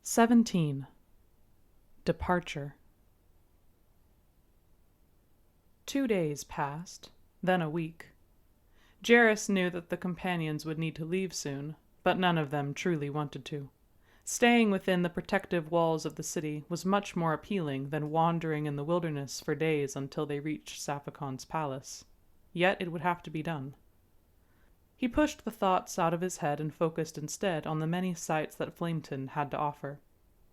17. Departure. 2 days passed, then a week. Jarrus knew that the companions would need to leave soon, but none of them truly wanted to. Staying within the protective walls of the city was much more appealing than wandering in the wilderness for days until they reached Saphicon's palace. Yet it would have to be done. He pushed the thoughts out of his head and focused instead on the many sights that Flameton had to offer.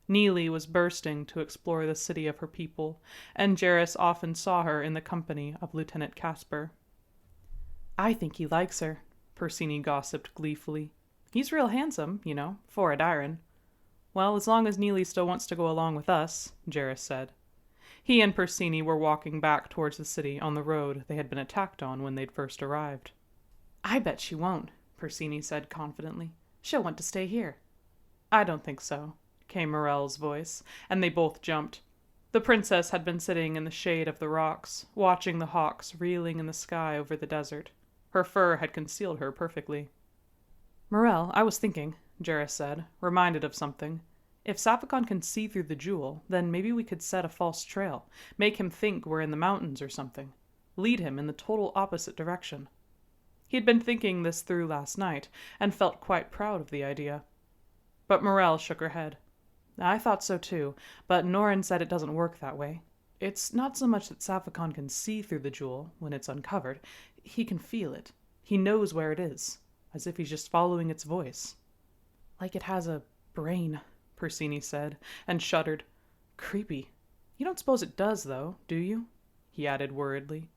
Neely was bursting to explore the city of her people, and Jarrus often saw her in the company of Lieutenant Casper. "I think he likes her," Persini gossiped gleefully. "He's real handsome, for a Dairon." "Well, as long as Neely still wants to go along with us," Jarrus said. He and Persini were walking back towards the city on the road they had been attacked on when they'd first arrived. "I bet she won't," Persini said confidently. "She'll want to stay here." "I don't think so," came Morell's voice, and they both jumped. The princess had been sitting in the shade of the rocks, watching the hawks reeling in the sky over the desert. Her fur had concealed her perfectly. "Morell, I was thinking," Jarrus said, reminded of something. "If Saphicon can see through the jewel, then maybe we could set a false trail, make him think we're in the mountains or something. Lead him in the total opposite direction." He had been thinking this through last night, and felt quite proud of the idea. But Morell shook her head. "I thought so too, but Norin said it doesn't work that way. It's not so much that Saphicon can see through the jewel when it's uncovered. He can feel it. He knows where it is, as if he's just following its voice." "Like it has a brain," Persini said, and shuddered. "Creepy. You don't suppose it does, though, do you?" he added worriedly.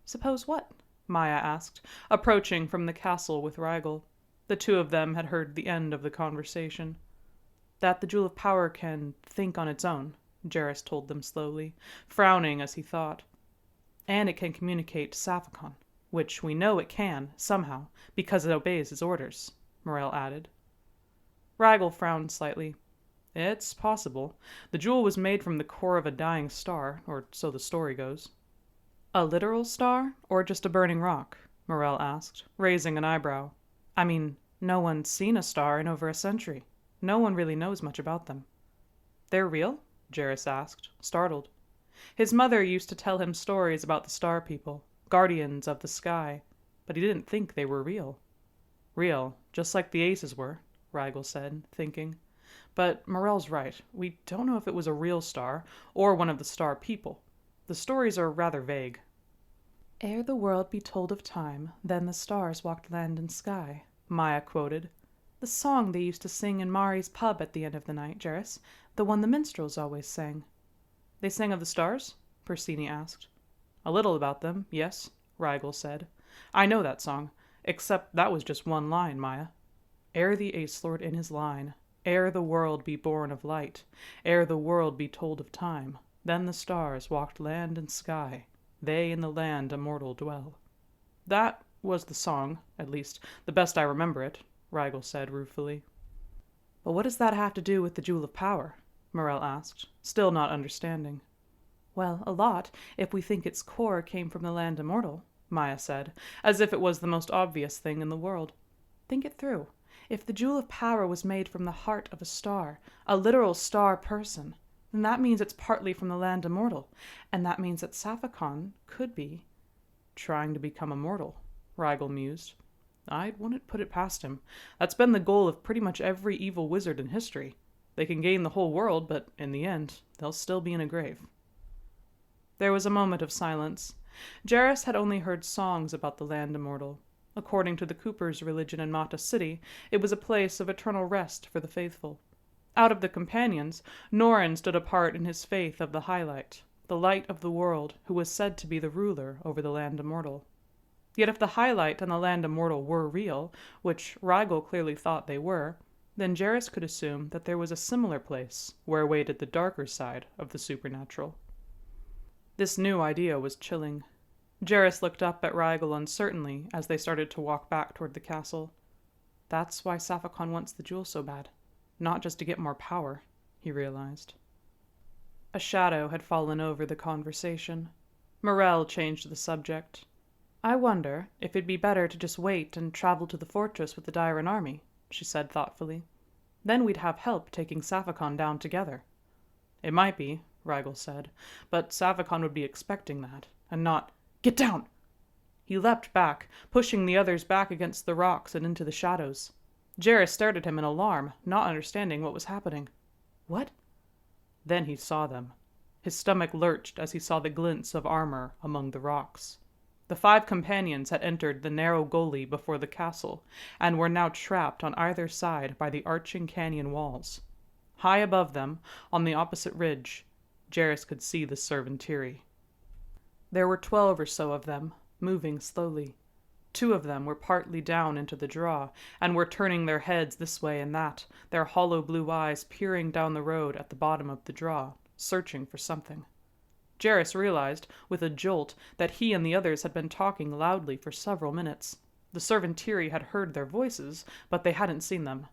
"Suppose what?" Maya asked, approaching from the castle with Rigel. The two of them had heard the end of the conversation. "That the Jewel of Power can think on its own," Jarrus told them slowly, frowning as he thought. "And it can communicate to Saphicon, which we know it can, somehow, because it obeys his orders," Morell added. Rigel frowned slightly. "It's possible. The jewel was made from the core of a dying star, or so the story goes." "A literal star, or just a burning rock?" Morell asked, raising an eyebrow. "I mean, no one's seen a star in over a century. No one really knows much about them." "They're real?" Jarrus asked, startled. His mother used to tell him stories about the star people, guardians of the sky, but he didn't think they were real. "Real, just like the aces were," Rigel said, thinking. "But Morell's right. We don't know if it was a real star, or one of the star people. The stories are rather vague." "Ere the world be told of time, then the stars walked land and sky," Maya quoted. "The song they used to sing in Mari's pub at the end of the night, Jarrus. The one the minstrels always sang." "They sang of the stars?" Persini asked. "A little about them, yes," Rigel said. "I know that song, except that was just one line, Maya. Ere the Ace Lord in his line, ere the world be born of light, ere the world be told of time, then the stars walked land and sky, they in the land immortal dwell." "That was the song, at least, the best I remember it," Rigel said ruefully. "But what does that have to do with the Jewel of Power?" Morell asked, still not understanding. "Well, a lot, if we think its core came from the land immortal," Maya said, as if it was the most obvious thing in the world. "Think it through. If the Jewel of Power was made from the heart of a star, a literal star person, then that means it's partly from the land immortal, and that means that Saphicon could be—" "Trying to become immortal," Rigel mused. "I wouldn't put it past him. That's been the goal of pretty much every evil wizard in history. They can gain the whole world, but in the end, they'll still be in a grave." There was a moment of silence. Jarrus had only heard songs about the land immortal. According to the Cooper's religion in Mata City, it was a place of eternal rest for the faithful. Out of the companions, Norin stood apart in his faith of the Highlight, the light of the world, who was said to be the ruler over the land immortal. Yet if the Highlight and the land immortal were real, which Rigel clearly thought they were, then Jarrus could assume that there was a similar place where waited the darker side of the supernatural. This new idea was chilling. Jarrus looked up at Rigel uncertainly as they started to walk back toward the castle. That's why Saphicon wants the jewel so bad. Not just to get more power, he realized. A shadow had fallen over the conversation. Morell changed the subject. "I wonder if it'd be better to just wait and travel to the fortress with the Dairon army," she said thoughtfully. Then we'd have help taking Savicon down together. It might be, Rigel said, but Savicon would be expecting that, and not, "Get down!" He leapt back, pushing the others back against the rocks and into the shadows. Jarrus stared at him in alarm, not understanding what was happening. What? Then he saw them. His stomach lurched as he saw the glints of armor among the rocks. The 5 companions had entered the narrow gully before the castle, and were now trapped on either side by the arching canyon walls. High above them, on the opposite ridge, Jarrus could see the Servantiri. There were 12 or so of them, moving slowly. 2 of them were partly down into the draw, and were turning their heads this way and that, their hollow blue eyes peering down the road at the bottom of the draw, searching for something. Jarrus realized, with a jolt, that he and the others had been talking loudly for several minutes. The Servantiri had heard their voices, but they hadn't seen them.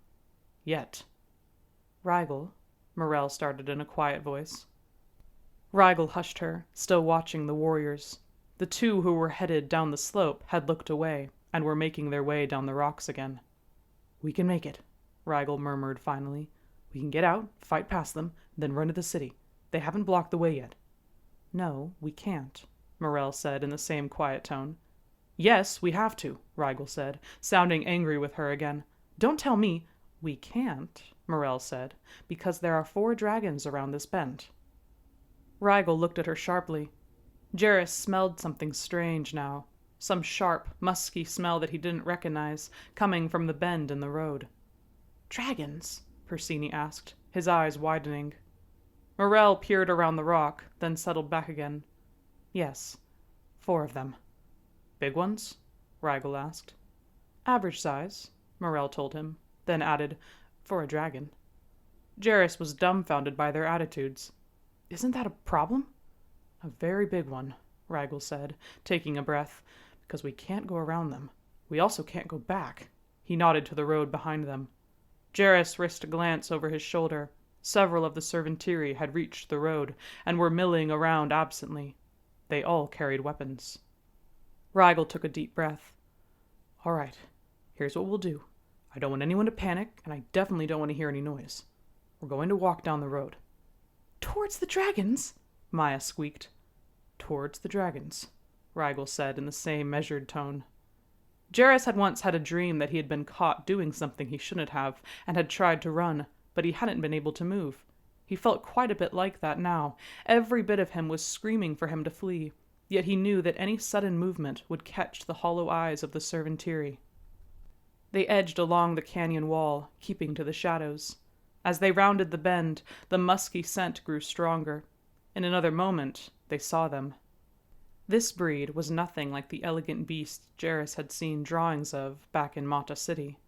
Yet. "Rigel," Morell started in a quiet voice. Rigel hushed her, still watching the warriors. The 2 who were headed down the slope had looked away, and were making their way down the rocks again. "We can make it," Rigel murmured finally. "We can get out, fight past them, then run to the city. They haven't blocked the way yet." "No, we can't," Morell said in the same quiet tone. "Yes, we have to," Rigel said, sounding angry with her again. "Don't tell me—" "We can't," Morell said, "because there are 4 dragons around this bend." Rigel looked at her sharply. Jarrus smelled something strange now, some sharp, musky smell that he didn't recognize, coming from the bend in the road. "Dragons?" Persini asked, his eyes widening. Morell peered around the rock, then settled back again. "Yes, 4 of them." "Big ones?" Rigel asked. "Average size," Morell told him, then added, "for a dragon." Jarrus was dumbfounded by their attitudes. "Isn't that a problem?" "A very big one," Rigel said, taking a breath, "because we can't go around them. We also can't go back." He nodded to the road behind them. Jarrus risked a glance over his shoulder. Several of the Servantiri had reached the road, and were milling around absently. They all carried weapons. Rigel took a deep breath. "All right, here's what we'll do. I don't want anyone to panic, and I definitely don't want to hear any noise. We're going to walk down the road." "Towards the dragons?" Maya squeaked. "Towards the dragons," Rigel said in the same measured tone. Jarrus had once had a dream that he had been caught doing something he shouldn't have, and had tried to run, but he hadn't been able to move. He felt quite a bit like that now. Every bit of him was screaming for him to flee, yet he knew that any sudden movement would catch the hollow eyes of the Servantiri. They edged along the canyon wall, keeping to the shadows. As they rounded the bend, the musky scent grew stronger. In another moment, they saw them. This breed was nothing like the elegant beasts Jarrus had seen drawings of back in Mata City.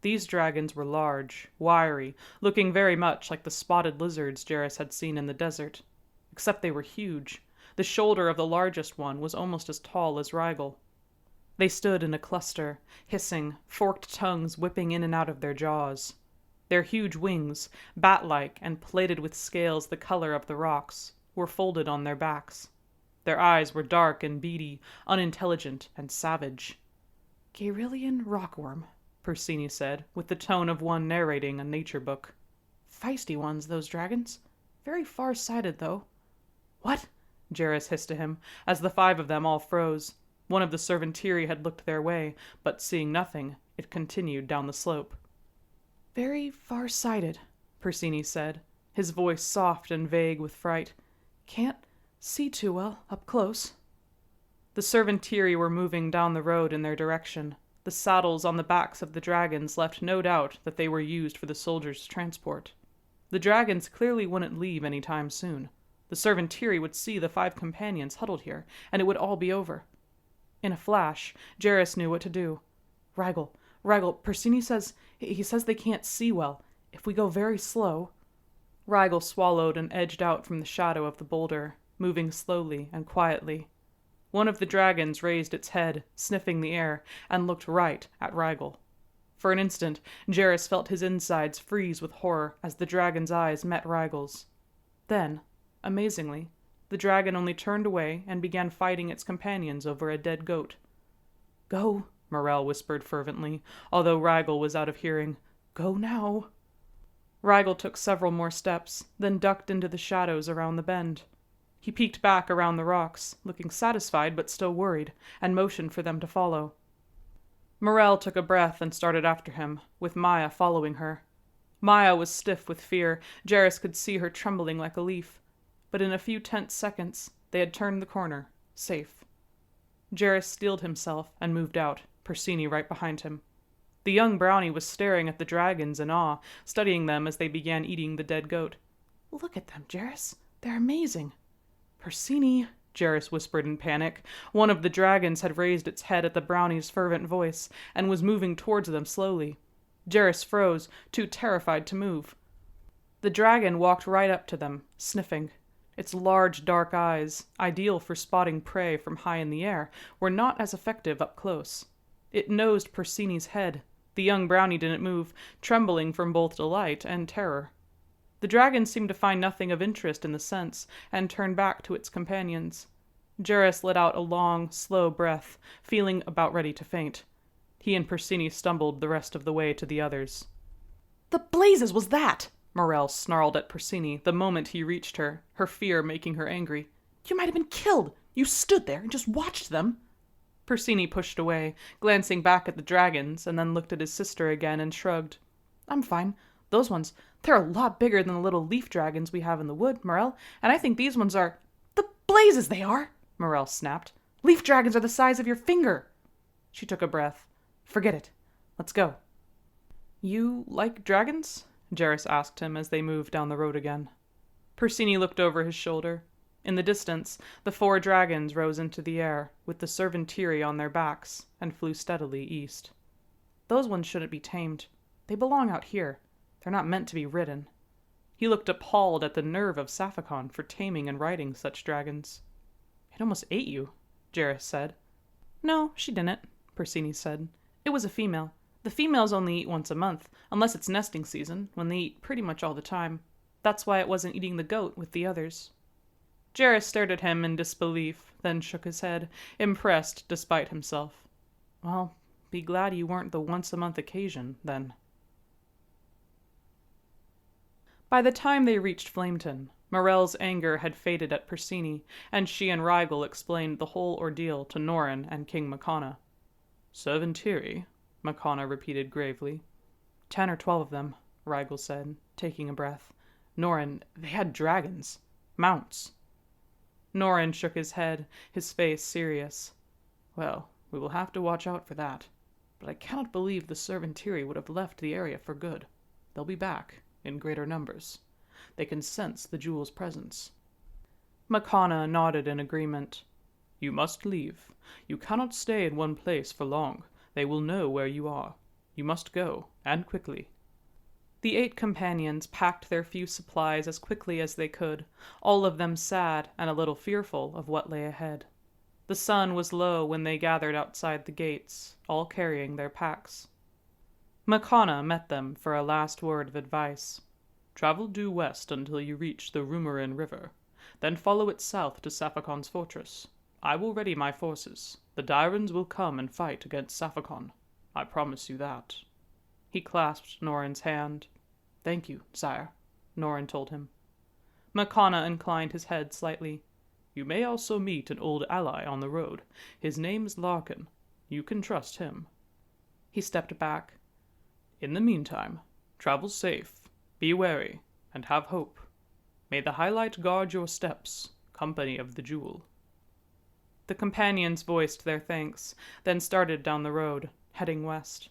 These dragons were large, wiry, looking very much like the spotted lizards Jarrus had seen in the desert. Except they were huge. The shoulder of the largest one was almost as tall as Rigel. They stood in a cluster, hissing, forked tongues whipping in and out of their jaws. Their huge wings, bat-like and plated with scales the color of the rocks, were folded on their backs. Their eyes were dark and beady, unintelligent and savage. "Garillian rockworm," Persini said, with the tone of one narrating a nature book. "Feisty ones, those dragons. Very far-sighted, though." "What?" Jarrus hissed to him, as the 5 of them all froze. One of the Servantiri had looked their way, but seeing nothing, it continued down the slope. "Very far-sighted," Persini said, his voice soft and vague with fright. "Can't see too well up close." The Servantiri were moving down the road in their direction. The saddles on the backs of the dragons left no doubt that they were used for the soldiers' transport. The dragons clearly wouldn't leave any time soon. The Servantiri would see the 5 companions huddled here, and it would all be over. In a flash, Jarrus knew what to do. Rigel, Persini says they can't see well. If we go very slow—" Rigel swallowed and edged out from the shadow of the boulder, moving slowly and quietly. One of the dragons raised its head, sniffing the air, and looked right at Rigel. For an instant, Jarrus felt his insides freeze with horror as the dragon's eyes met Rigel's. Then, amazingly, the dragon only turned away and began fighting its companions over a dead goat. "Go," Morell whispered fervently, although Rigel was out of hearing. "Go now." Rigel took several more steps, then ducked into the shadows around the bend. He peeked back around the rocks, looking satisfied but still worried, and motioned for them to follow. Morel took a breath and started after him, with Maya following her. Maya was stiff with fear. Jarrus could see her trembling like a leaf. But in a few tense seconds, they had turned the corner, safe. Jarrus steeled himself and moved out, Persini right behind him. The young brownie was staring at the dragons in awe, studying them as they began eating the dead goat. "Look at them, Jarrus. They're amazing." "Persini," Jarrus whispered in panic. One of the dragons had raised its head at the brownie's fervent voice and was moving towards them slowly. Jarrus froze, too terrified to move. The dragon walked right up to them, sniffing. Its large dark eyes, ideal for spotting prey from high in the air, were not as effective up close. It nosed Persini's head. The young brownie didn't move, trembling from both delight and terror. The dragon seemed to find nothing of interest in the scents, and turned back to its companions. Jarrus let out a long, slow breath, feeling about ready to faint. He and Persini stumbled the rest of the way to the others. "The blazes was that?" Morel snarled at Persini the moment he reached her, her fear making her angry. "You might have been killed. You stood there and just watched them." Persini pushed away, glancing back at the dragons, and then looked at his sister again and shrugged. "I'm fine. Those ones, they're a lot bigger than the little leaf dragons we have in the wood, Morel, and I think these ones are—" "The blazes they are!" Morel snapped. "Leaf dragons are the size of your finger." She took a breath. "Forget it. Let's go." "You like dragons?" Jarrus asked him as they moved down the road again. Persini looked over his shoulder. In the distance, the 4 dragons rose into the air, with the servantiri on their backs, and flew steadily east. "Those ones shouldn't be tamed. They belong out here. They're not meant to be ridden." He looked appalled at the nerve of Saphicon for taming and riding such dragons. "It almost ate you," Jarrus said. "No, she didn't," Persini said. "It was a female. The females only eat once a month, unless it's nesting season, when they eat pretty much all the time. That's why it wasn't eating the goat with the others." Jarrus stared at him in disbelief, then shook his head, impressed despite himself. "Well, be glad you weren't the once-a-month occasion, then." By the time they reached Flameton, Morel's anger had faded at Persini, and she and Rigel explained the whole ordeal to Norin and King Makana. "Servantiri?" Makana repeated gravely. 10 or 12 of them, Rigel said, taking a breath. "Norin, they had dragons. Mounts." Norin shook his head, his face serious. "Well, we will have to watch out for that. But I cannot believe the servantiri would have left the area for good. They'll be back, in greater numbers. They can sense the jewel's presence." Makana nodded in agreement. "You must leave. You cannot stay in one place for long. They will know where you are. You must go, and quickly." The 8 companions packed their few supplies as quickly as they could, all of them sad and a little fearful of what lay ahead. The sun was low when they gathered outside the gates, all carrying their packs. Makana met them for a last word of advice. "Travel due west until you reach the Rumorin River. Then follow it south to Saphicon's fortress. I will ready my forces. The Dyrans will come and fight against Saphicon. I promise you that." He clasped Norin's hand. "Thank you, sire," Norin told him. Makana inclined his head slightly. "You may also meet an old ally on the road. His name's Larkin. You can trust him." He stepped back. "In the meantime, travel safe, be wary, and have hope. May the highlight guard your steps, company of the jewel." The companions voiced their thanks, then started down the road, heading west.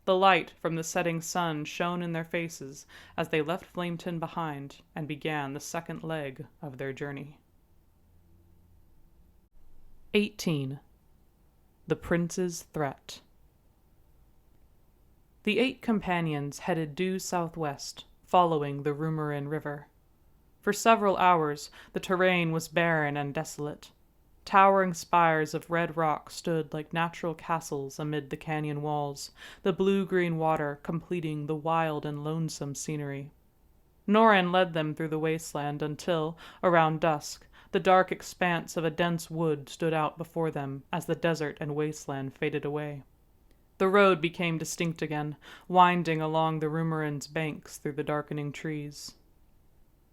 The light from the setting sun shone in their faces as they left Flameton behind and began the second leg of their journey. 18. The Prince's Threat. The 8 companions headed due southwest, following the Rumorin River. For several hours, the terrain was barren and desolate. Towering spires of red rock stood like natural castles amid the canyon walls, the blue-green water completing the wild and lonesome scenery. Norin led them through the wasteland until, around dusk, the dark expanse of a dense wood stood out before them as the desert and wasteland faded away. The road became distinct again, winding along the Rumorin's banks through the darkening trees.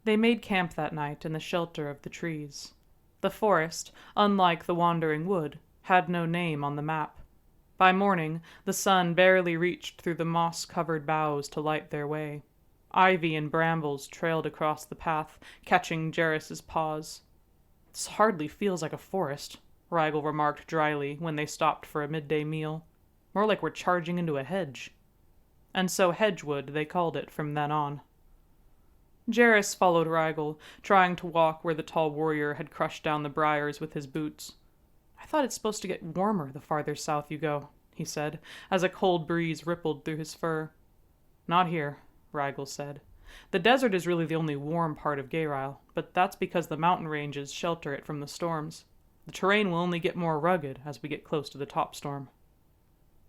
They made camp that night in the shelter of the trees. The forest, unlike the wandering wood, had no name on the map. By morning, the sun barely reached through the moss-covered boughs to light their way. Ivy and brambles trailed across the path, catching Jarris's paws. "This hardly feels like a forest," Rigel remarked dryly when they stopped for a midday meal. "More like we're charging into a hedge." And so Hedgewood they called it from then on. Jarris followed Rigel, trying to walk where the tall warrior had crushed down the briars with his boots. "I thought it's supposed to get warmer the farther south you go," he said, as a cold breeze rippled through his fur. "Not here," Rigel said. "The desert is really the only warm part of Gayrile, but that's because the mountain ranges shelter it from the storms. The terrain will only get more rugged as we get close to the top storm."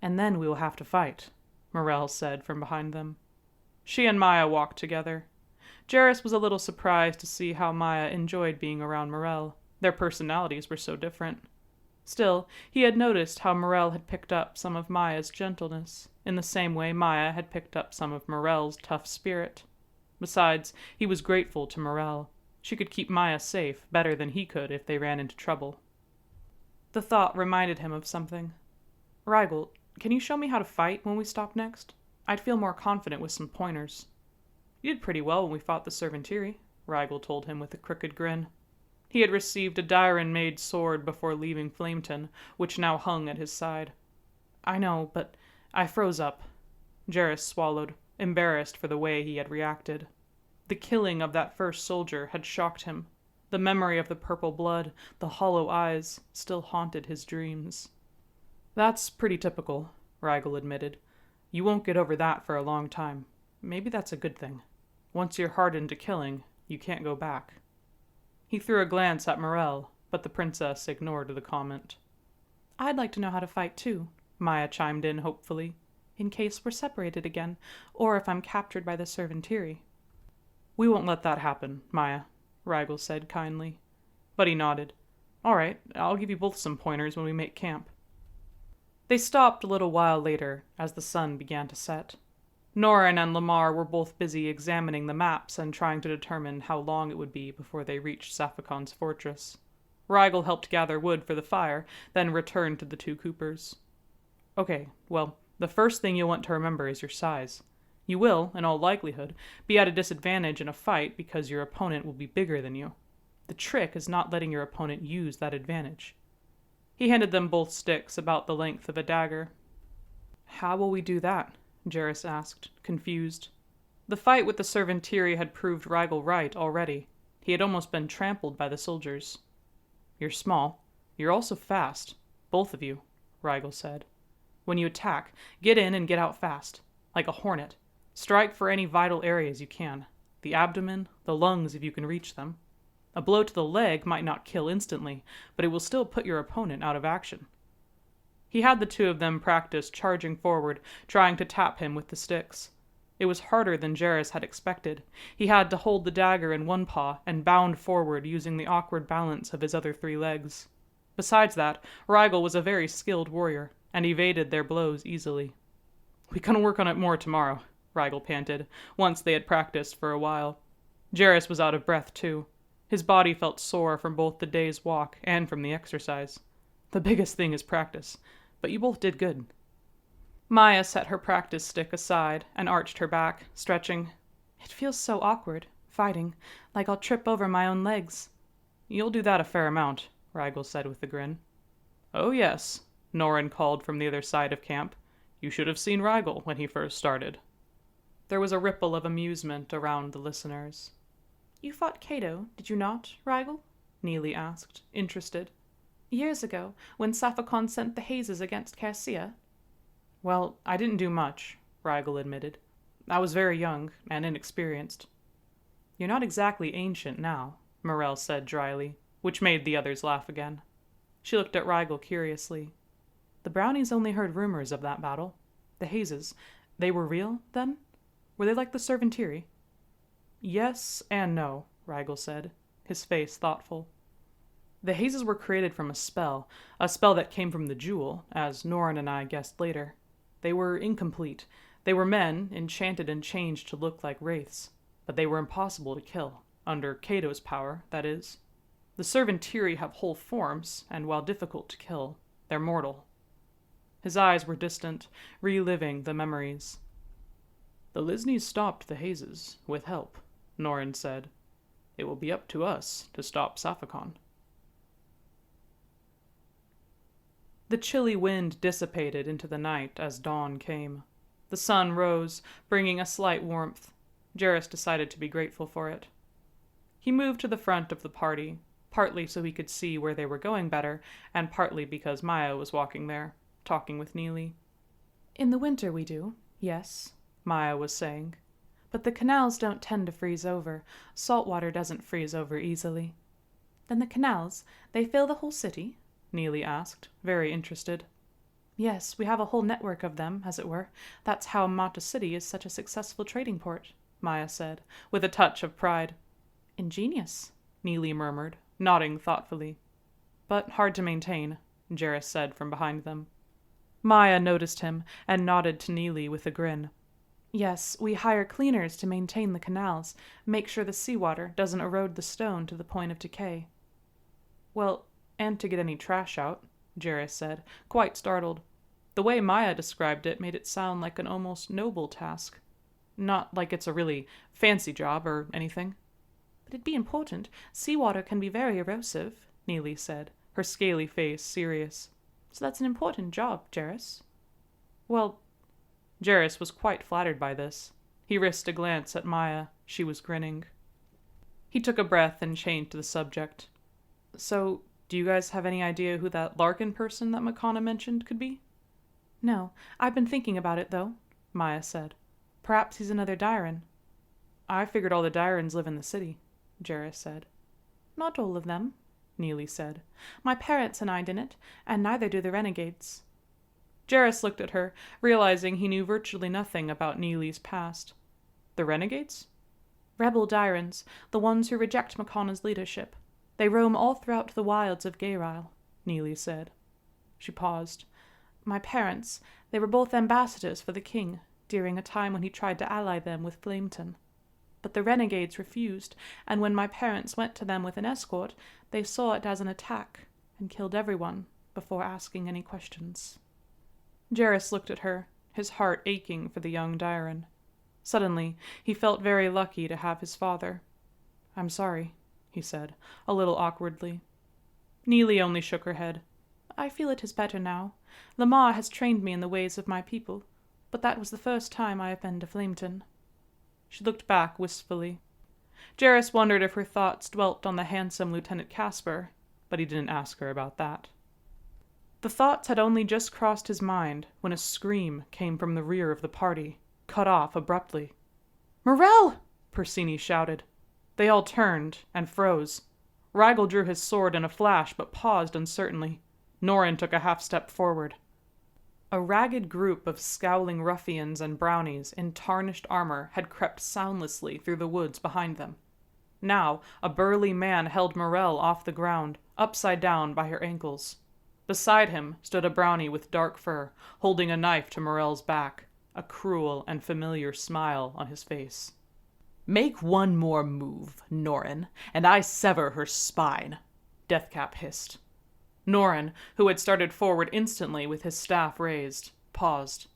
"And then we will have to fight," Morel said from behind them. She and Maya walked together. Jarris was a little surprised to see how Maya enjoyed being around Morel. Their personalities were so different. Still, he had noticed how Morel had picked up some of Maya's gentleness, in the same way Maya had picked up some of Morel's tough spirit. Besides, he was grateful to Morel. She could keep Maya safe better than he could if they ran into trouble. The thought reminded him of something. "Rigel, can you show me how to fight when we stop next? I'd feel more confident with some pointers." "You did pretty well when we fought the Servantiri," Rigel told him with a crooked grin. He had received a Dairon-made sword before leaving Flameton, which now hung at his side. "I know, but I froze up." Jarris swallowed, embarrassed for the way he had reacted. The killing of that first soldier had shocked him. The memory of the purple blood, the hollow eyes, still haunted his dreams. "That's pretty typical," Rigel admitted. "You won't get over that for a long time. Maybe that's a good thing. Once you're hardened to killing, you can't go back." He threw a glance at Morel, but the princess ignored the comment. "I'd like to know how to fight too," Maya chimed in hopefully, "in case we're separated again, or if I'm captured by the Servantiri." "We won't let that happen, Maya," Rigel said kindly. But he nodded. "All right, I'll give you both some pointers when we make camp." They stopped a little while later, as the sun began to set. Norin and Lamar were both busy examining the maps and trying to determine how long it would be before they reached Safakon's fortress. Rigel helped gather wood for the fire, then returned to the two Coopers. "Okay, well, the first thing you'll want to remember is your size. You will, in all likelihood, be at a disadvantage in a fight because your opponent will be bigger than you. The trick is not letting your opponent use that advantage." He handed them both sticks about the length of a dagger. "How will we do that?" Jarris asked, confused. The fight with the Servantiri had proved Rigel right already. He had almost been trampled by the soldiers. "You're small. You're also fast. Both of you," Rigel said. "When you attack, get in and get out fast. Like a hornet. Strike for any vital areas you can. The abdomen, the lungs if you can reach them. A blow to the leg might not kill instantly, but it will still put your opponent out of action." He had the two of them practice charging forward, trying to tap him with the sticks. It was harder than Jarris had expected. He had to hold the dagger in one paw and bound forward using the awkward balance of his other 3 legs. Besides that, Rigel was a very skilled warrior, and evaded their blows easily. "We can work on it more tomorrow," Rigel panted, once they had practiced for a while. Jarris was out of breath, too. His body felt sore from both the day's walk and from the exercise. "The biggest thing is practice. But you both did good." Maya set her practice stick aside and arched her back, stretching. "It feels so awkward, fighting, like I'll trip over my own legs." "You'll do that a fair amount," Rigel said with a grin. "Oh yes," Norin called from the other side of camp. "You should have seen Rigel when he first started." There was a ripple of amusement around the listeners. "You fought Cato, did you not, Rigel?" Neely asked, interested. "Years ago, when Safakon sent the Hazes against Kersia?" "Well, I didn't do much," Rigel admitted. "I was very young and inexperienced." "You're not exactly ancient now," Morel said dryly, which made the others laugh again. She looked at Rigel curiously. "The Brownies only heard rumors of that battle. The Hazes, they were real, then? Were they like the Servantiri?" "Yes and no," Rigel said, his face thoughtful. "The Hazes were created from a spell that came from the jewel, as Norin and I guessed later. They were incomplete. They were men, enchanted and changed to look like wraiths, but they were impossible to kill, under Cato's power, that is. The Servantiri have whole forms, and while difficult to kill, they're mortal. His eyes were distant, reliving the memories. The Lisneys stopped the hazes, with help, Norrin said. It will be up to us to stop Saphicon. The chilly wind dissipated into the night as dawn came. The sun rose, bringing a slight warmth. Jarrus decided to be grateful for it. He moved to the front of the party, partly so he could see where they were going better, and partly because Maya was walking there, talking with Neely. "In the winter we do, yes," Maya was saying. "But the canals don't tend to freeze over. Salt water doesn't freeze over easily." "Then the canals, they fill the whole city?" Neely asked, very interested. "Yes, we have a whole network of them, as it were. That's how Mata City is such a successful trading port," Maya said, with a touch of pride. "Ingenious," Neely murmured, nodding thoughtfully. "But hard to maintain," Jarrus said from behind them. Maya noticed him and nodded to Neely with a grin. "Yes, we hire cleaners to maintain the canals, make sure the seawater doesn't erode the stone to the point of decay." "Well, and to get any trash out," Jarrus said, quite startled. The way Maya described it made it sound like an almost noble task. Not like it's a really fancy job or anything. "But it'd be important. Seawater can be very erosive," Neely said, her scaly face serious. "So that's an important job, Jarrus." "Well," Jarrus was quite flattered by this. He risked a glance at Maya. She was grinning. He took a breath and changed the subject. "So, do you guys have any idea who that Larkin person that Makana mentioned could be?" "No, I've been thinking about it, though," Maya said. "Perhaps he's another Dairon." "I figured all the Dairons live in the city," Jarrus said. "Not all of them," Neely said. "My parents and I didn't, and neither do the renegades." Jarrus looked at her, realizing he knew virtually nothing about Neely's past. "The renegades?" "Rebel Dairons, the ones who reject Makana's leadership. They roam all throughout the wilds of Gayrile," Neely said. She paused. "My parents, they were both ambassadors for the king, during a time when he tried to ally them with Flameton. But the renegades refused, and when my parents went to them with an escort, they saw it as an attack, and killed everyone, before asking any questions." Jarrus looked at her, his heart aching for the young Dairon. Suddenly, he felt very lucky to have his father. "I'm sorry," he said, a little awkwardly. Neely only shook her head. "I feel it is better now. Lamar has trained me in the ways of my people, but that was the first time I have been to Flameton." She looked back wistfully. Jarrus wondered if her thoughts dwelt on the handsome Lieutenant Casper, but he didn't ask her about that. The thoughts had only just crossed his mind when a scream came from the rear of the party, cut off abruptly. "Morell!" Persini shouted. They all turned and froze. Ragel drew his sword in a flash, but paused uncertainly. Norrin took a half-step forward. A ragged group of scowling ruffians and brownies in tarnished armor had crept soundlessly through the woods behind them. Now, a burly man held Morell off the ground, upside down by her ankles. Beside him stood a brownie with dark fur, holding a knife to Morell's back, a cruel and familiar smile on his face. "Make one more move, Norrin, and I sever her spine," Deathcap hissed. Norrin, who had started forward instantly with his staff raised, paused.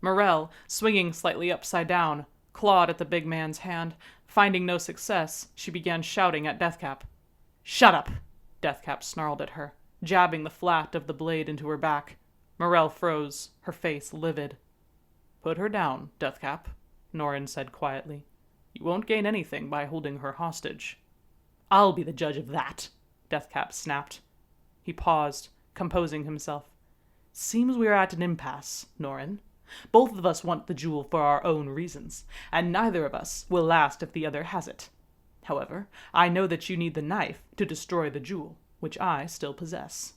Morell, swinging slightly upside down, clawed at the big man's hand. Finding no success, she began shouting at Deathcap. "Shut up!" Deathcap snarled at her, jabbing the flat of the blade into her back. Morell froze, her face livid. "Put her down, Deathcap," Norrin said quietly. "You won't gain anything by holding her hostage." "I'll be the judge of that," Deathcap snapped. He paused, composing himself. "Seems we are at an impasse, Norrin. Both of us want the jewel for our own reasons, and neither of us will last if the other has it. However, I know that you need the knife to destroy the jewel, which I still possess.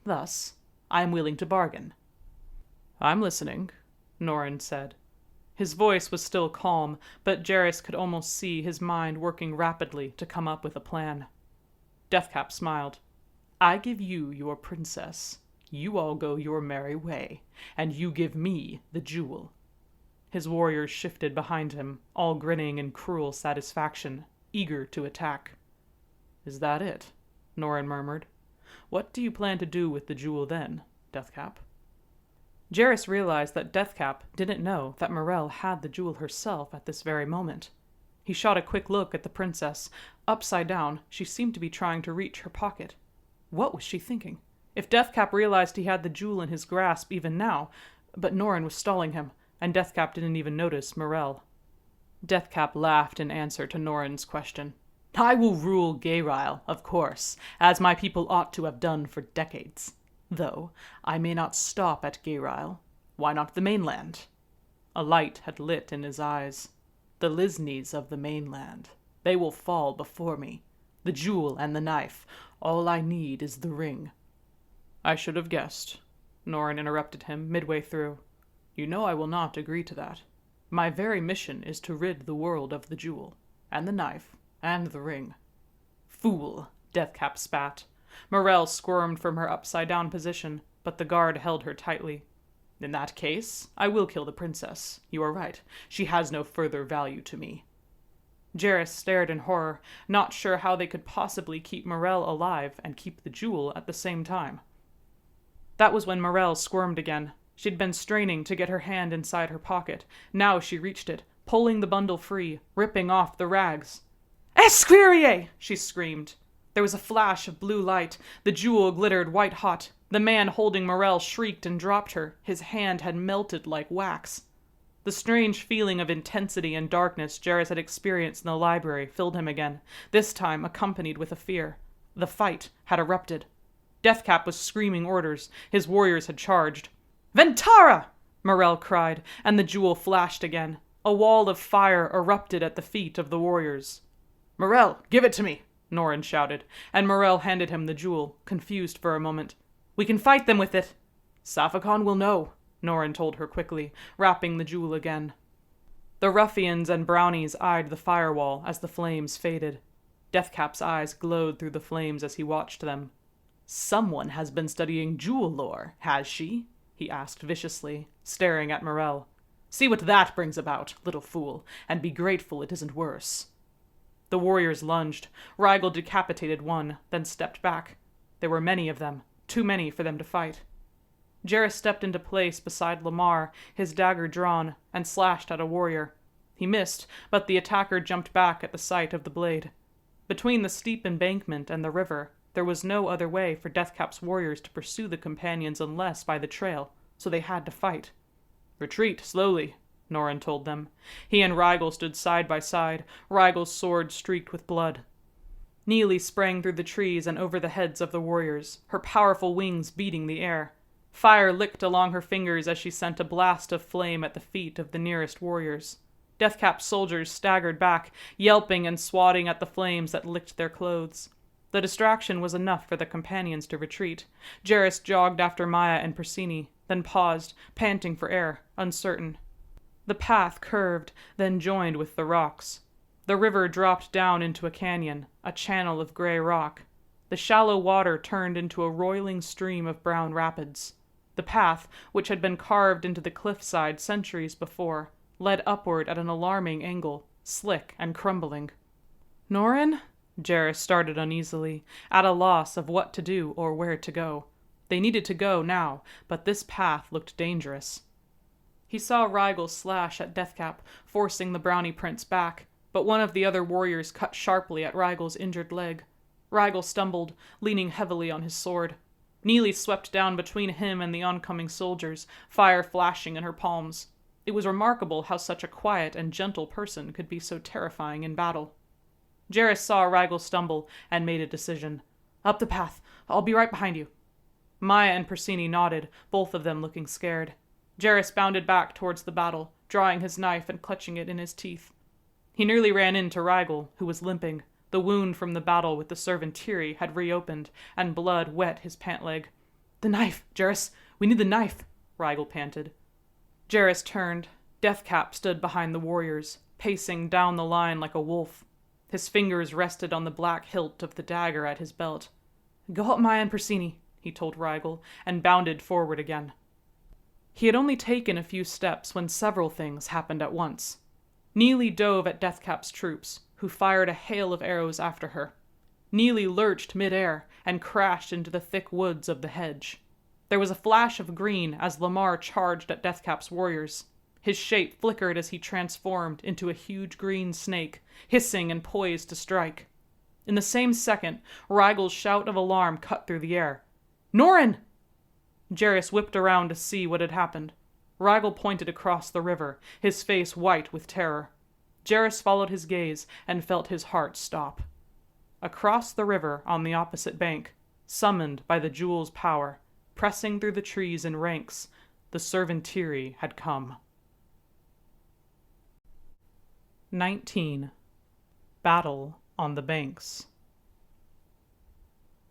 Thus, I am willing to bargain." "I'm listening," Norrin said. His voice was still calm, but Jarrus could almost see his mind working rapidly to come up with a plan. Deathcap smiled. "I give you your princess. You all go your merry way, and you give me the jewel." His warriors shifted behind him, all grinning in cruel satisfaction, eager to attack. "Is that it?" Norrin murmured. "What do you plan to do with the jewel then, Deathcap?" Jarrus realized that Deathcap didn't know that Morel had the jewel herself at this very moment. He shot a quick look at the princess. Upside down, she seemed to be trying to reach her pocket. What was she thinking? If Deathcap realized he had the jewel in his grasp even now, but Norrin was stalling him, and Deathcap didn't even notice Morel. Deathcap laughed in answer to Norrin's question. "I will rule Gayryle, of course, as my people ought to have done for decades. Though I may not stop at Gayryle. Why not the mainland?" A light had lit in his eyes. "The Lisneys of the mainland. They will fall before me. The jewel and the knife. All I need is the ring." "I should have guessed," Norrin interrupted him midway through. "You know I will not agree to that. My very mission is to rid the world of the jewel, and the knife, and the ring." "Fool!" Deathcap spat. Morel squirmed from her upside-down position, but the guard held her tightly. "In that case, I will kill the princess. You are right. She has no further value to me." Jarrus stared in horror, not sure how they could possibly keep Morel alive and keep the jewel at the same time. That was when Morel squirmed again. She'd been straining to get her hand inside her pocket. Now she reached it, pulling the bundle free, ripping off the rags. "Esquire!" she screamed. There was a flash of blue light. The jewel glittered white-hot. The man holding Morel shrieked and dropped her. His hand had melted like wax. The strange feeling of intensity and darkness Jarrus had experienced in the library filled him again, this time accompanied with a fear. The fight had erupted. Deathcap was screaming orders. His warriors had charged. "Ventara!" Morel cried, and the jewel flashed again. A wall of fire erupted at the feet of the warriors. "Morel, give it to me!" Norrin shouted, and Morel handed him the jewel, confused for a moment. "We can fight them with it." "Saphacon will know," Norrin told her quickly, wrapping the jewel again. The ruffians and brownies eyed the firewall as the flames faded. Deathcap's eyes glowed through the flames as he watched them. "Someone has been studying jewel lore, has she?" he asked viciously, staring at Morel. "See what that brings about, little fool, and be grateful it isn't worse." The warriors lunged. Rigel decapitated one, then stepped back. There were many of them, too many for them to fight. Jarrus stepped into place beside Lamar, his dagger drawn, and slashed at a warrior. He missed, but the attacker jumped back at the sight of the blade. Between the steep embankment and the river, there was no other way for Deathcap's warriors to pursue the companions unless by the trail, so they had to fight. "Retreat slowly," Norrin told them. He and Rigel stood side by side, Rigel's sword streaked with blood. Neely sprang through the trees and over the heads of the warriors, her powerful wings beating the air. Fire licked along her fingers as she sent a blast of flame at the feet of the nearest warriors. Deathcap's soldiers staggered back, yelping and swatting at the flames that licked their clothes. The distraction was enough for the companions to retreat. Jarrus jogged after Maya and Persini, then paused, panting for air, uncertain. The path curved, then joined with the rocks. The river dropped down into a canyon, a channel of gray rock. The shallow water turned into a roiling stream of brown rapids. The path, which had been carved into the cliffside centuries before, led upward at an alarming angle, slick and crumbling. "Norrin?" Jarrus started uneasily, at a loss of what to do or where to go. They needed to go now, but this path looked dangerous. He saw Rigel slash at Deathcap, forcing the brownie prince back, but one of the other warriors cut sharply at Rigel's injured leg. Rigel stumbled, leaning heavily on his sword. Neely swept down between him and the oncoming soldiers, fire flashing in her palms. It was remarkable how such a quiet and gentle person could be so terrifying in battle. Jarrus saw Rigel stumble and made a decision. "Up the path. I'll be right behind you." Maya and Persini nodded, both of them looking scared. Jarrus bounded back towards the battle, drawing his knife and clutching it in his teeth. He nearly ran into Rigel, who was limping. The wound from the battle with the Servantiri had reopened, and blood wet his pant leg. "The knife, Jarrus! We need the knife!" Rigel panted. Jarrus turned. Deathcap stood behind the warriors, pacing down the line like a wolf. His fingers rested on the black hilt of the dagger at his belt. "Go up, Maya and Persini. he told Rigel, and bounded forward again. He had only taken a few steps when several things happened at once. Neely dove at Deathcap's troops, who fired a hail of arrows after her. Neely lurched mid-air and crashed into the thick woods of the hedge. There was a flash of green as Lamar charged at Deathcap's warriors. His shape flickered as he transformed into a huge green snake, hissing and poised to strike. In the same second, Rigel's shout of alarm cut through the air. "Norrin!" Jarrus whipped around to see what had happened. Rigel pointed across the river, his face white with terror. Jarrus followed his gaze and felt his heart stop. Across the river on the opposite bank, summoned by the jewel's power, pressing through the trees in ranks, the Servantiri had come. 19. Battle on the Banks.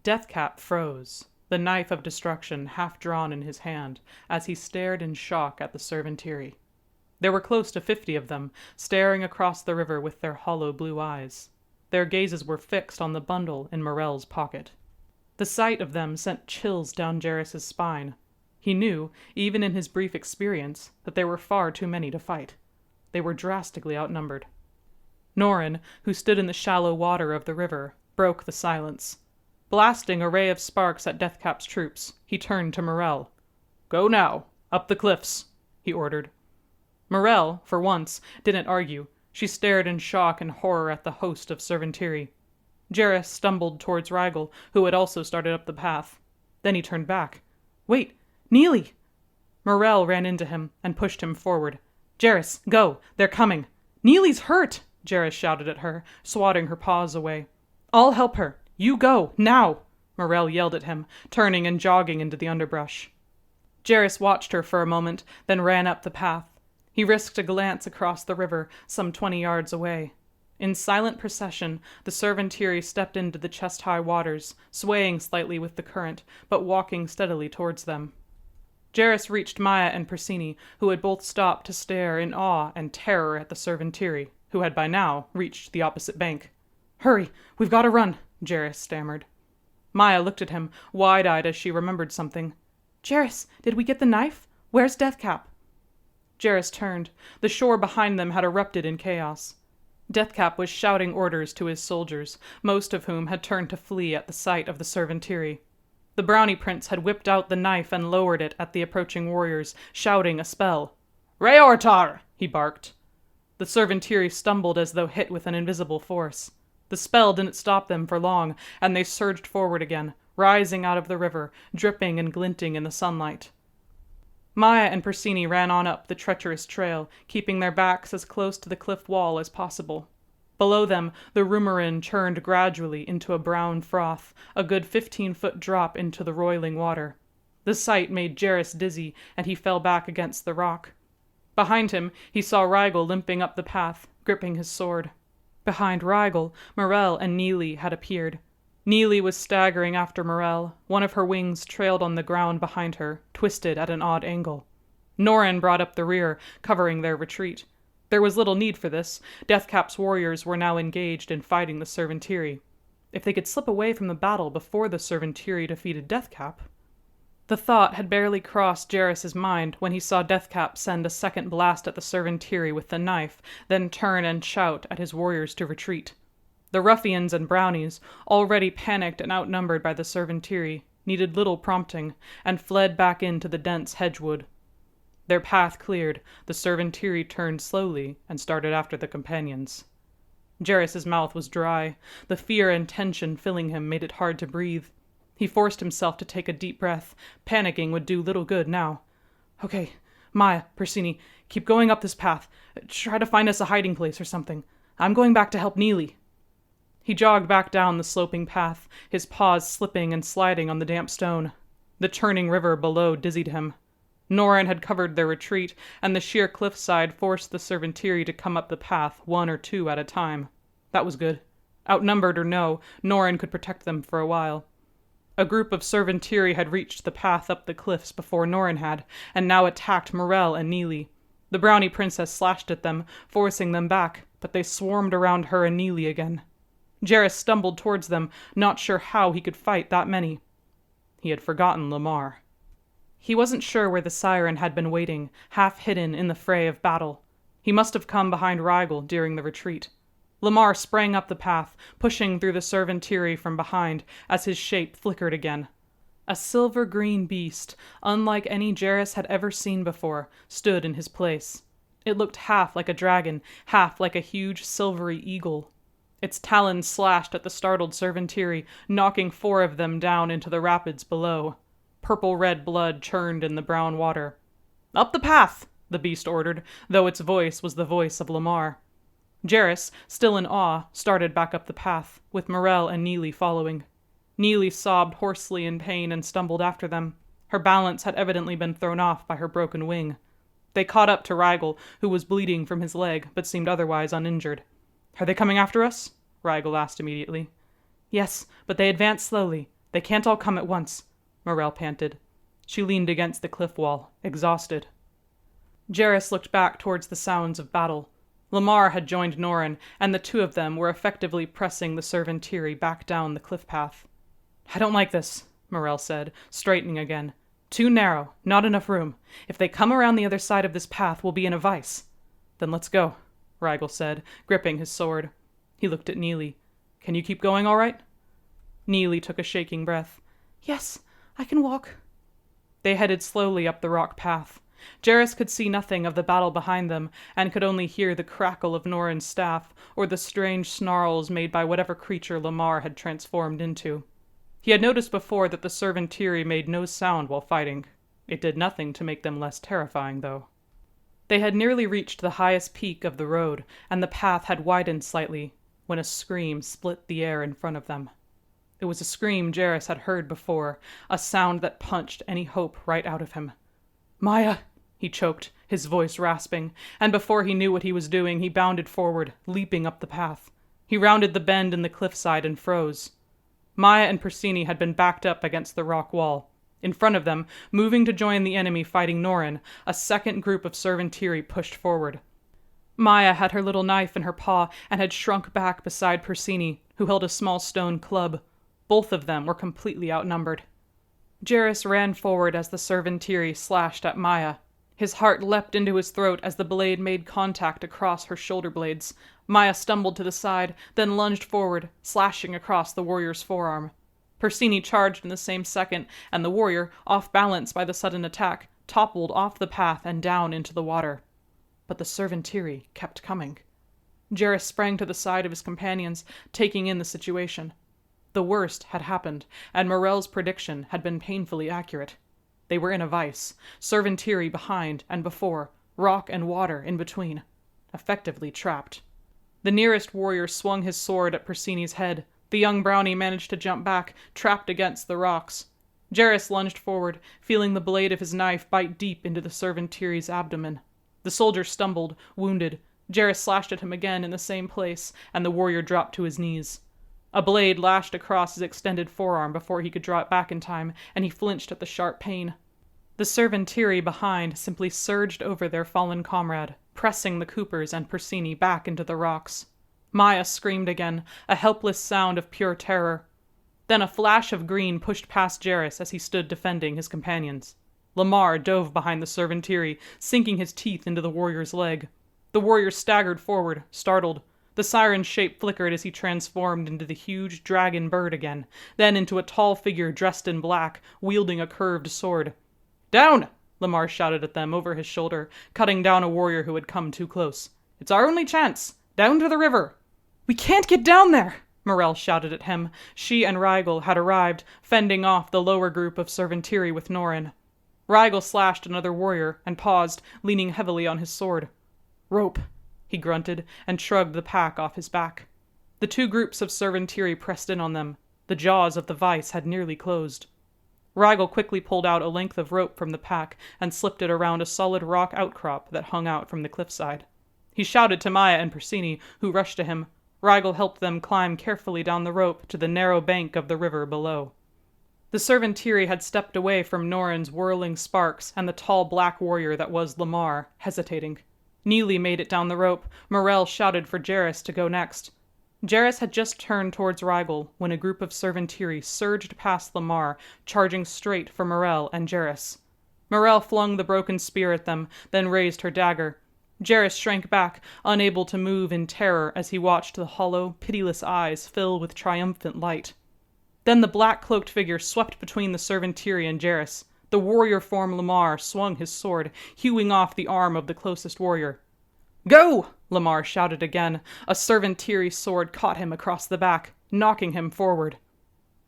Deathcap froze, the knife of destruction half drawn in his hand, as he stared in shock at the Servantiri. There were close to 50 of them, staring across the river with their hollow blue eyes. Their gazes were fixed on the bundle in Morell's pocket. The sight of them sent chills down Jarrus's spine. He knew, even in his brief experience, that there were far too many to fight. They were drastically outnumbered. Norrin, who stood in the shallow water of the river, broke the silence. Blasting a ray of sparks at Deathcap's troops, he turned to Morell. "Go now, up the cliffs," he ordered. Morell, for once, didn't argue. She stared in shock and horror at the host of Servantiri. Jarrus stumbled towards Rigel, who had also started up the path. Then he turned back. "Wait, Neely!" Morell ran into him and pushed him forward. "Jarrus, go! They're coming!" "Neely's hurt!" Jarrus shouted at her, swatting her paws away. "I'll help her! You go, now!" Morell yelled at him, turning and jogging into the underbrush. Jarrus watched her for a moment, then ran up the path. He risked a glance across the river, some 20 yards away. In silent procession, the Servantiri stepped into the chest-high waters, swaying slightly with the current, but walking steadily towards them. Jarrus reached Maya and Persini, who had both stopped to stare in awe and terror at the Servantiri, who had by now reached the opposite bank. "Hurry, we've got to run," Jarrus stammered. Maya looked at him, wide-eyed as she remembered something. "Jarrus, did we get the knife? Where's Deathcap?" Jarrus turned. The shore behind them had erupted in chaos. Deathcap was shouting orders to his soldiers, most of whom had turned to flee at the sight of the Servantiri. The Brownie Prince had whipped out the knife and lowered it at the approaching warriors, shouting a spell. "Reortar!" he barked. The Servantiri stumbled as though hit with an invisible force. The spell didn't stop them for long, and they surged forward again, rising out of the river, dripping and glinting in the sunlight. Maya and Persini ran on up the treacherous trail, keeping their backs as close to the cliff wall as possible. Below them, the Rumorin churned gradually into a brown froth, a good 15-foot drop into the roiling water. The sight made Jarrus dizzy, and he fell back against the rock. Behind him, he saw Rigel limping up the path, gripping his sword. Behind Rigel, Morell and Neely had appeared. Neely was staggering after Morell. One of her wings trailed on the ground behind her, twisted at an odd angle. Norrin brought up the rear, covering their retreat. There was little need for this. Deathcap's warriors were now engaged in fighting the Servantiri. If they could slip away from the battle before the Servantiri defeated Deathcap... The thought had barely crossed Jarrus's mind when he saw Deathcap send a second blast at the Servantiri with the knife, then turn and shout at his warriors to retreat. The ruffians and brownies, already panicked and outnumbered by the Servantiri, needed little prompting, and fled back into the dense hedgewood. Their path cleared, the Servantiri turned slowly and started after the companions. Jarrus's mouth was dry. The fear and tension filling him made it hard to breathe. He forced himself to take a deep breath. Panicking would do little good now. "Okay, Maya, Persini, keep going up this path. Try to find us a hiding place or something. I'm going back to help Neely." He jogged back down the sloping path, his paws slipping and sliding on the damp stone. The churning river below dizzied him. Norrin had covered their retreat, and the sheer cliffside forced the Servantiri to come up the path 1 or 2 at a time. That was good. Outnumbered or no, Norrin could protect them for a while. A group of Servantiri had reached the path up the cliffs before Norrin had, and now attacked Morell and Neely. The Brownie Princess slashed at them, forcing them back, but they swarmed around her and Neely again. Jarrus stumbled towards them, not sure how he could fight that many. He had forgotten Lamar. He wasn't sure where the siren had been waiting, half hidden in the fray of battle. He must have come behind Rigel during the retreat. Lamar sprang up the path, pushing through the servantiri from behind as his shape flickered again. A silver-green beast, unlike any Jarrus had ever seen before, stood in his place. It looked half like a dragon, half like a huge silvery eagle. Its talons slashed at the startled servantiri, knocking 4 of them down into the rapids below. Purple-red blood churned in the brown water. "Up the path!" the beast ordered, though its voice was the voice of Lamar. Jarrus, still in awe, started back up the path, with Morel and Neely following. Neely sobbed hoarsely in pain and stumbled after them. Her balance had evidently been thrown off by her broken wing. They caught up to Rigel, who was bleeding from his leg, but seemed otherwise uninjured. "Are they coming after us?" Rigel asked immediately. "Yes, but they advance slowly. They can't all come at once," Morel panted. She leaned against the cliff wall, exhausted. Jarrus looked back towards the sounds of battle. Lamar had joined Norrin, and the 2 of them were effectively pressing the servantiri back down the cliff path. "I don't like this," Morel said, straightening again. "Too narrow, not enough room. If they come around the other side of this path, we'll be in a vice." "Then let's go," Rigel said, gripping his sword. He looked at Neely. "Can you keep going all right?" Neely took a shaking breath. "Yes, I can walk." They headed slowly up the rock path. Jarrus could see nothing of the battle behind them, and could only hear the crackle of Norrin's staff, or the strange snarls made by whatever creature Lamar had transformed into. He had noticed before that the servantiri made no sound while fighting. It did nothing to make them less terrifying, though. They had nearly reached the highest peak of the road, and the path had widened slightly, when a scream split the air in front of them. It was a scream Jarrus had heard before, a sound that punched any hope right out of him. "Maya!" he choked, his voice rasping, and before he knew what he was doing, he bounded forward, leaping up the path. He rounded the bend in the cliffside and froze. Maya and Persini had been backed up against the rock wall. In front of them, moving to join the enemy fighting Norrin, a second group of servantiri pushed forward. Maya had her little knife in her paw and had shrunk back beside Persini, who held a small stone club. Both of them were completely outnumbered. Jarrus ran forward as the servantiri slashed at Maya. His heart leapt into his throat as the blade made contact across her shoulder blades. Maya stumbled to the side, then lunged forward, slashing across the warrior's forearm. Persini charged in the same second, and the warrior, off balance by the sudden attack, toppled off the path and down into the water. But the servantiri kept coming. Jarrus sprang to the side of his companions, taking in the situation. The worst had happened, and Morel's prediction had been painfully accurate. They were in a vice, servantiri behind and before, rock and water in between, effectively trapped. The nearest warrior swung his sword at Persini's head. The young brownie managed to jump back, trapped against the rocks. Jarrus lunged forward, feeling the blade of his knife bite deep into the servantiri's abdomen. The soldier stumbled, wounded. Jarrus slashed at him again in the same place, and the warrior dropped to his knees. A blade lashed across his extended forearm before he could draw it back in time, and he flinched at the sharp pain. The servantiri behind simply surged over their fallen comrade, pressing the Coopers and Persini back into the rocks. Maya screamed again, a helpless sound of pure terror. Then a flash of green pushed past Jarrus as he stood defending his companions. Lamar dove behind the servantiri, sinking his teeth into the warrior's leg. The warrior staggered forward, startled. The siren's shape flickered as he transformed into the huge dragon bird again, then into a tall figure dressed in black, wielding a curved sword. "Down!" Lamar shouted at them over his shoulder, cutting down a warrior who had come too close. "It's our only chance! Down to the river!" "We can't get down there!" Morel shouted at him. She and Rigel had arrived, fending off the lower group of servantiri with Norrin. Rigel slashed another warrior, and paused, leaning heavily on his sword. "Rope," he grunted, and shrugged the pack off his back. The 2 groups of servantiri pressed in on them. The jaws of the vice had nearly closed. Rigel quickly pulled out a length of rope from the pack and slipped it around a solid rock outcrop that hung out from the cliffside. He shouted to Maya and Persini, who rushed to him. Rigel helped them climb carefully down the rope to the narrow bank of the river below. The servantiri had stepped away from Norrin's whirling sparks and the tall black warrior that was Lamar, hesitating. Neely made it down the rope. Morel shouted for Jarrus to go next. Jarrus had just turned towards Rigel when a group of Servantiri surged past Lamar, charging straight for Morel and Jarrus. Morel flung the broken spear at them, then raised her dagger. Jarrus shrank back, unable to move in terror as he watched the hollow, pitiless eyes fill with triumphant light. Then the black-cloaked figure swept between the Servantiri and Jarrus. The warrior form Lamar swung his sword, hewing off the arm of the closest warrior. "Go!" Lamar shouted again. A Servantiri sword caught him across the back, knocking him forward.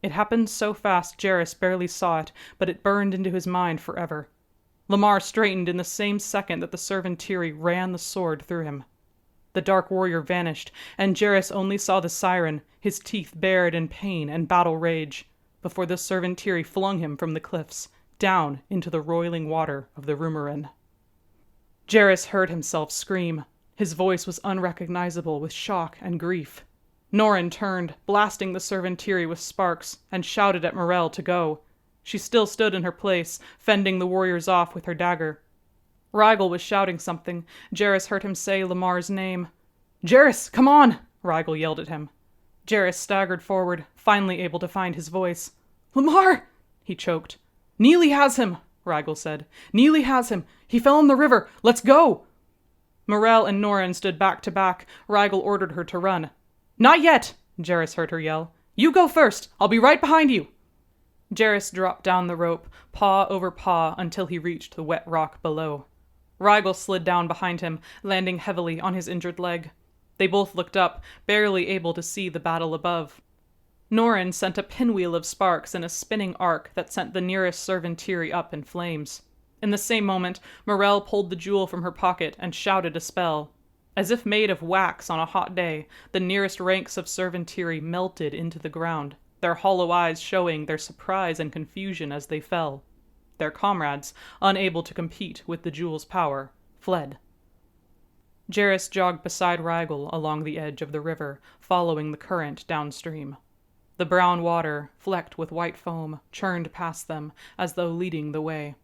It happened so fast Jarrus barely saw it, but it burned into his mind forever. Lamar straightened in the same second that the Servantiri ran the sword through him. The dark warrior vanished, and Jarrus only saw the siren, his teeth bared in pain and battle rage, before the Servantiri flung him from the cliffs, down into the roiling water of the Rumorin. Jarrus heard himself scream. His voice was unrecognizable with shock and grief. Norrin turned, blasting the Servantiri with sparks, and shouted at Morel to go. She still stood in her place, fending the warriors off with her dagger. Rigel was shouting something. Jarrus heard him say Lamar's name. "Jarrus, come on!" Rigel yelled at him. Jarrus staggered forward, finally able to find his voice. "Lamar!" he choked. "Neely has him," Rigel said. "Neely has him. He fell in the river. Let's go!" Morel and Norrin stood back to back. Rigel ordered her to run. "Not yet!" Jarrus heard her yell. "You go first. I'll be right behind you." Jarrus dropped down the rope, paw over paw, until he reached the wet rock below. Rigel slid down behind him, landing heavily on his injured leg. They both looked up, barely able to see the battle above. Norrin sent a pinwheel of sparks in a spinning arc that sent the nearest Servantiri up in flames. In the same moment, Morel pulled the jewel from her pocket and shouted a spell. As if made of wax on a hot day, the nearest ranks of Servantiri melted into the ground, their hollow eyes showing their surprise and confusion as they fell. Their comrades, unable to compete with the jewel's power, fled. Jarrus jogged beside Rigel along the edge of the river, following the current downstream. The brown water, flecked with white foam, churned past them, as though leading the way.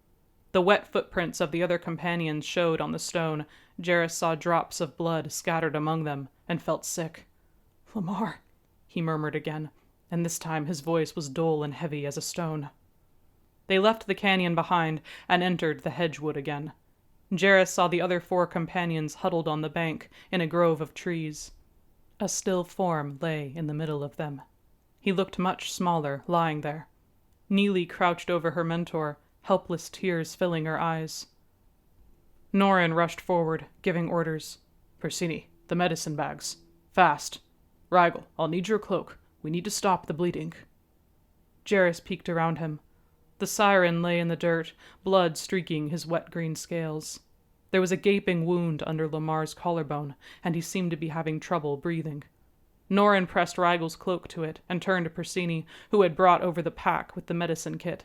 The wet footprints of the other companions showed on the stone. Jarrus saw drops of blood scattered among them, and felt sick. "Lamar," he murmured again, and this time his voice was dull and heavy as a stone. They left the canyon behind and entered the hedgewood again. Jarrus saw the other 4 companions huddled on the bank in a grove of trees. A still form lay in the middle of them. He looked much smaller, lying there. Neely crouched over her mentor, helpless tears filling her eyes. Norrin rushed forward, giving orders. "Persini, the medicine bags. Fast. Rigel, I'll need your cloak. We need to stop the bleeding." Jarrus peeked around him. The siren lay in the dirt, blood streaking his wet green scales. There was a gaping wound under Lamar's collarbone, and he seemed to be having trouble breathing. Norrin pressed Rigel's cloak to it and turned to Persini, who had brought over the pack with the medicine kit.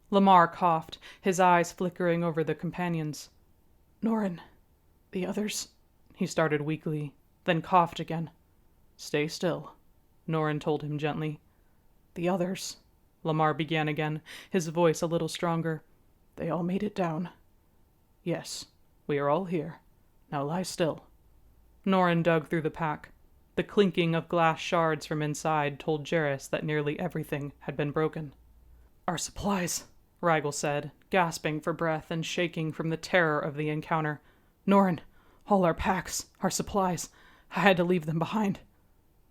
Lamar coughed, his eyes flickering over the companions. "Norrin, the others," he started weakly, then coughed again. "Stay still," Norrin told him gently. "The others," Lamar began again, his voice a little stronger. "They all made it down." "Yes, we are all here. Now lie still." Norrin dug through the pack. The clinking of glass shards from inside told Jarrus that nearly everything had been broken. "Our supplies," Rigel said, gasping for breath and shaking from the terror of the encounter. "Norrin, all our packs, our supplies. I had to leave them behind."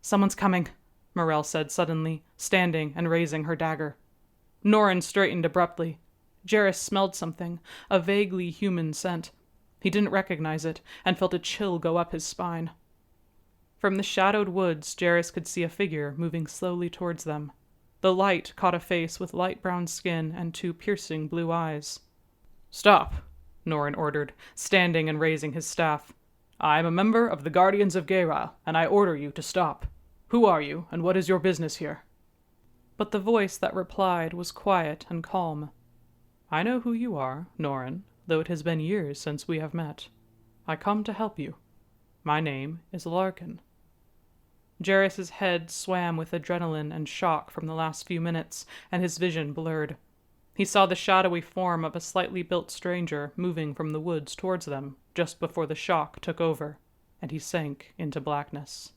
"Someone's coming," Morel said suddenly, standing and raising her dagger. Norrin straightened abruptly. Jarrus smelled something, a vaguely human scent. He didn't recognize it, and felt a chill go up his spine. From the shadowed woods, Jarrus could see a figure moving slowly towards them. The light caught a face with light brown skin and 2 piercing blue eyes. "Stop," Norrin ordered, standing and raising his staff. "I am a member of the Guardians of Geral, and I order you to stop. Who are you, and what is your business here?" But the voice that replied was quiet and calm. "I know who you are, Norrin, though it has been years since we have met. I come to help you. My name is Larkin." Jarrus's head swam with adrenaline and shock from the last few minutes, and his vision blurred. He saw the shadowy form of a slightly built stranger moving from the woods towards them just before the shock took over, and he sank into blackness.